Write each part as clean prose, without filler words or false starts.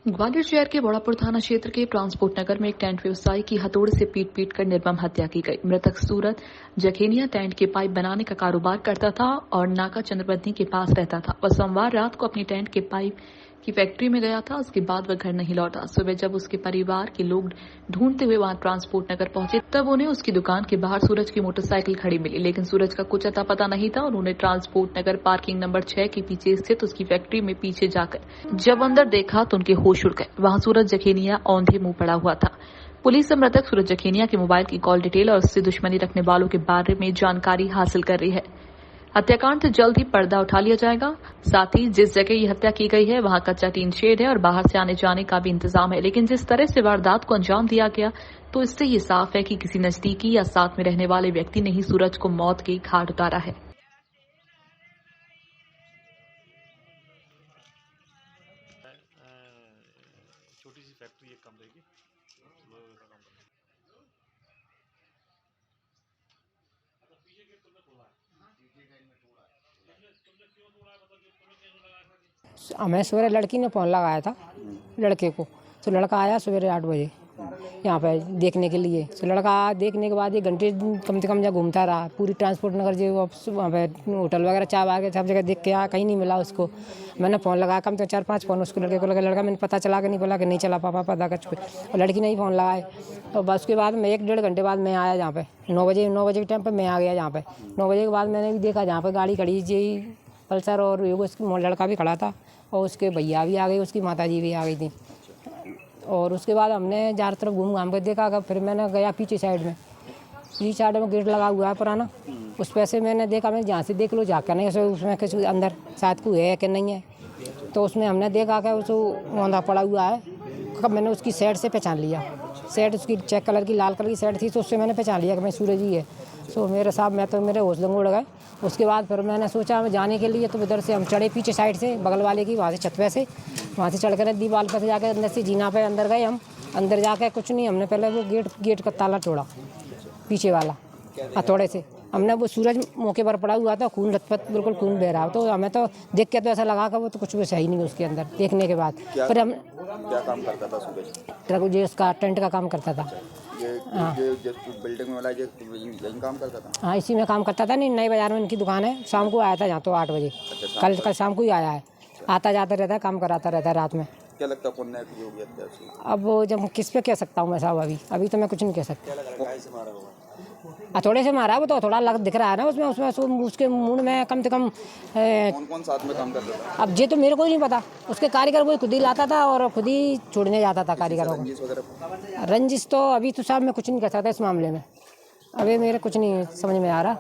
ग्वालियर शहर के बड़ापुर थाना क्षेत्र के ट्रांसपोर्ट नगर में एक टेंट व्यवसायी की हथौड़े से पीट कर निर्मम हत्या की गई। मृतक सूरत जखेनिया टेंट के पाइप बनाने का कारोबार करता था और नाका चंद्रबद्दी के पास रहता था। वह सोमवार रात को अपनी टेंट के पाइप की फैक्ट्री में गया था। उसके बाद वह घर नहीं लौटा। सुबह जब उसके परिवार के लोग ढूंढते हुए वहां ट्रांसपोर्ट नगर पहुंचे, तब उन्हें उसकी दुकान के बाहर सूरज की मोटरसाइकिल खड़ी मिली, लेकिन सूरज का कुछ अता पता नहीं था। उन्होंने ट्रांसपोर्ट नगर पार्किंग नंबर 6 के पीछे स्थित उसकी फैक्ट्री में पीछे जाकर जब अंदर देखा तो उनके होश उड़ गए। वहां सूरज जखेनिया औंधे मुंह पड़ा हुआ था। पुलिस मृतक सूरज जखेनिया के मोबाइल की कॉल डिटेल और उससे दुश्मनी रखने वालों के बारे में जानकारी हासिल कर रही है। हत्याकांड से जल्द ही पर्दा उठा लिया जाएगा। साथ ही जिस जगह ये हत्या की गई है वहां कच्चा टीन शेड है और बाहर से आने जाने का भी इंतजाम है, लेकिन जिस तरह से वारदात को अंजाम दिया गया तो इससे ये साफ है कि किसी नजदीकी या साथ में रहने वाले व्यक्ति ने ही सूरज को मौत की घाट उतारा है। छोटी सी फैक्ट्री एक कमरे की हमें सवेरे लड़की ने फ़ोन लगाया था लड़के को, तो लड़का आया सवेरे 8 बजे यहाँ पे देखने के लिए। तो लड़का देखने के बाद 1 घंटे कम से कम जहाँ घूमता रहा पूरी ट्रांसपोर्ट नगर जो वहाँ पे होटल वगैरह चाय वाय सब जगह देख के आया, कहीं नहीं मिला उसको। मैंने फ़ोन लगाया कम से 4-5 फ़ोन उसको लड़के को लगा। लड़का मैंने पता चला कि नहीं बोला कि नहीं चला पापा पता कर चुके, और लड़की ने ही फ़ोन लगाए। और बस उसके बाद मैं 1-1.5 घंटे बाद मैं आया जहाँ पे 9 बजे के टाइम पर मैं आ गया जहाँ पे 9 बजे के बाद मैंने भी देखा जहाँ पर गाड़ी खड़ी जी पल्सर और उसका लड़का भी खड़ा था और उसके भैया भी आ गए, उसकी माताजी भी आ गई थी। और उसके बाद हमने चारों तरफ घूम घाम कर देखा। फिर मैंने गया पीछे साइड में गेट लगा हुआ है पुराना, उस पर से मैंने देखा, मैं जहाँ से देख लो जाकर नहीं उसमें कुछ अंदर शायद कोई है कि नहीं है। तो उसमें हमने देखा कि उसको औंधा पड़ा हुआ है। कब मैंने उसकी शर्ट से पहचान लिया, शर्ट उसकी चेक कलर की लाल कलर की शर्ट थी, तो उससे मैंने पहचान लिया कि मैं सूरज ही है। तो मेरे साहब मैं तो मेरे हौसले उड़ गए। उसके बाद फिर मैंने सोचा मैं जाने के लिए, तो उधर से हम चढ़े पीछे साइड से बगल वाले की, वहाँ से छत पे से वहाँ से चढ़ कर दीवार पर से जाकर अंदर से जीना पे अंदर गए। हम अंदर जाकर कुछ नहीं, हमने पहले वो गेट का ताला तोड़ा पीछे वाला हथौड़े से। हमने वो सूरज मौके पर पड़ा हुआ था, खून लथपथ बिल्कुल खून बह रहा। तो हमें तो देख के तो ऐसा लगा कि वो तो कुछ भी सही नहीं उसके अंदर देखने के बाद। फिर हम क्या काम करता था सूरज? ट्रक जो उसका टेंट का काम करता था। ये बिल्डिंग वाला यही काम करता था? हाँ इसी में काम करता था। नहीं, नए बाजार में इनकी दुकान है। शाम को आया था यहाँ तो 8 बजे। कल शाम को ही आया है, आता जाता रहता है, काम कराता रहता है रात में। क्या लगता है पुण्य की होगी हत्या से? अब वो जब किस पे कह सकता हूँ मैं साहब, अभी तो मैं कुछ नहीं कह सकता। हथौड़े से मारा, वो तो हथौड़ा लग दिख रहा है ना उसमें उसके मुंह में कम से कम। कौन साथ में काम करता था? अब ये तो मेरे को ही नहीं पता। उसके कारीगर वो खुद ही लाता था और खुद ही छोड़ने जाता था कारीगरों को। रंजिश तो अभी तो साहब मैं कुछ नहीं कह सकता इस मामले में, अभी मेरे कुछ नहीं समझ में आ रहा।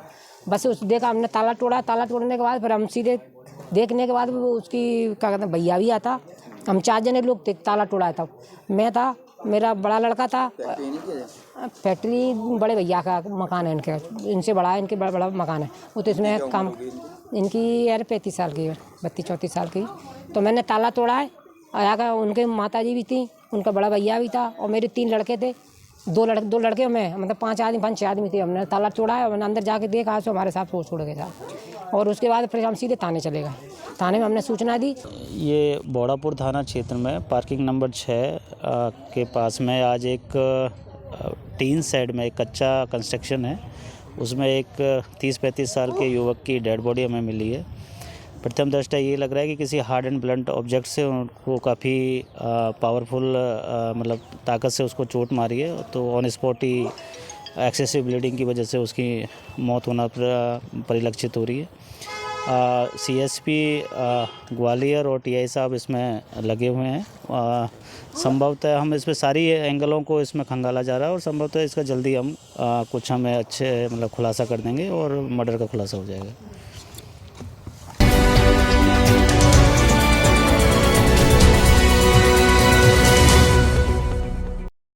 बस उस देखा हमने ताला तोड़ा, ताला तोड़ने के बाद फिर हम सीधे देखने के बाद वो उसकी क्या कहते हैं भैया भी आता। हम 4 जने लोग थे, ताला तोड़ा था। मैं था, मेरा बड़ा लड़का था। फैक्ट्री बड़े भैया का मकान है, इनसे बड़ा है, इनके बड़ा मकान है। वो तो इसमें काम इनकी यार 35 साल की, 32-34 साल की। तो मैंने ताला तोड़ा है, आया उनके माताजी भी थी, उनका बड़ा भैया भी था और मेरे 3 लड़के थे। 2 लड़के में मतलब 5-6 आदमी थे। हमने ताला तोड़ा है और मैंने अंदर जाके देखा तो हमारे साथ छोड़ गए साहब। और उसके बाद फिर हम सीधे थाने चले गए। थाने में हमने सूचना दी। ये बड़ापुर थाना क्षेत्र में पार्किंग नंबर 6 के पास में आज एक टीन शेड में एक कच्चा कंस्ट्रक्शन है, उसमें एक 30-35 साल के युवक की डेड बॉडी हमें मिली है। प्रथम दृष्टया ये लग रहा है कि किसी हार्ड एंड ब्लंट ऑब्जेक्ट से उनको काफ़ी पावरफुल मतलब ताकत से उसको चोट मारी है। तो on spot he excessive bleeding की वजह से उसकी मौत होना परिलक्षित हो रही है। CSP ग्वालियर और TI साहब इसमें लगे हुए हैं। संभवतः हम इसमें सारी एंगलों को इसमें खंगाला जा रहा है और संभवतः इसका जल्दी हम कुछ हमें अच्छे मतलब खुलासा कर देंगे और मर्डर का खुलासा हो जाएगा।